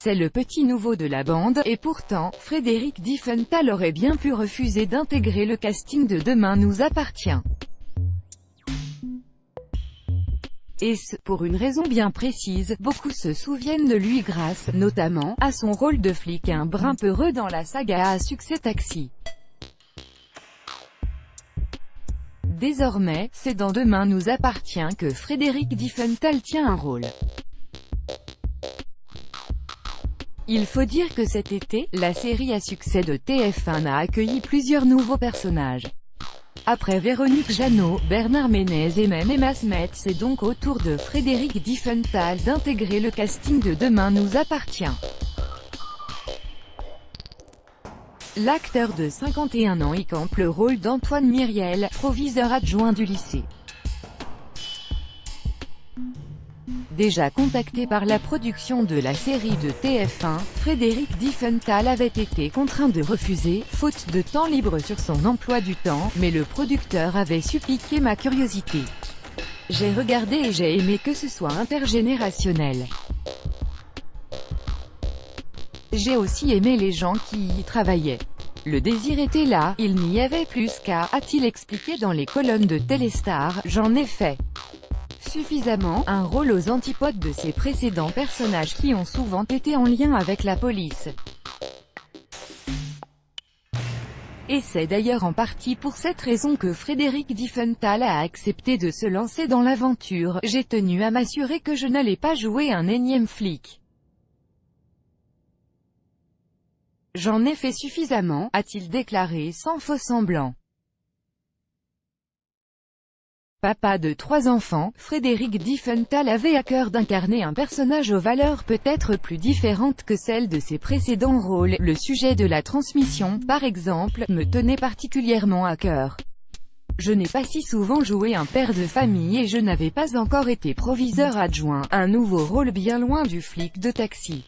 C'est le petit nouveau de la bande, et pourtant, Frédéric Diefenthal aurait bien pu refuser d'intégrer le casting de Demain nous appartient. Et ce, pour une raison bien précise, beaucoup se souviennent de lui grâce, notamment, à son rôle de flic un brin peureux dans la saga à succès Taxi. Désormais, c'est dans Demain nous appartient que Frédéric Diefenthal tient un rôle. Il faut dire que cet été, la série à succès de TF1 a accueilli plusieurs nouveaux personnages. Après Véronique Jeannot, Bernard Ménez et même Emma Smith, c'est donc au tour de Frédéric Diefenthal d'intégrer le casting de Demain nous appartient. L'acteur de 51 ans y campe le rôle d'Antoine Myriel, proviseur adjoint du lycée. Déjà contacté par la production de la série de TF1, Frédéric Diefenthal avait été contraint de refuser, faute de temps libre sur son emploi du temps, mais le producteur avait su piquer ma curiosité. J'ai regardé et j'ai aimé que ce soit intergénérationnel. J'ai aussi aimé les gens qui y travaillaient. Le désir était là, il n'y avait plus qu'à, a-t-il expliqué dans les colonnes de Téléstar, j'en ai fait suffisamment, un rôle aux antipodes de ses précédents personnages qui ont souvent été en lien avec la police. Et c'est d'ailleurs en partie pour cette raison que Frédéric Diefenthal a accepté de se lancer dans l'aventure. J'ai tenu à m'assurer que je n'allais pas jouer un énième flic. J'en ai fait suffisamment, a-t-il déclaré sans faux semblant. Papa de 3 enfants, Frédéric Diefenthal avait à cœur d'incarner un personnage aux valeurs peut-être plus différentes que celles de ses précédents rôles. Le sujet de la transmission, par exemple, me tenait particulièrement à cœur. Je n'ai pas si souvent joué un père de famille et je n'avais pas encore été proviseur adjoint, un nouveau rôle bien loin du flic de Taxi.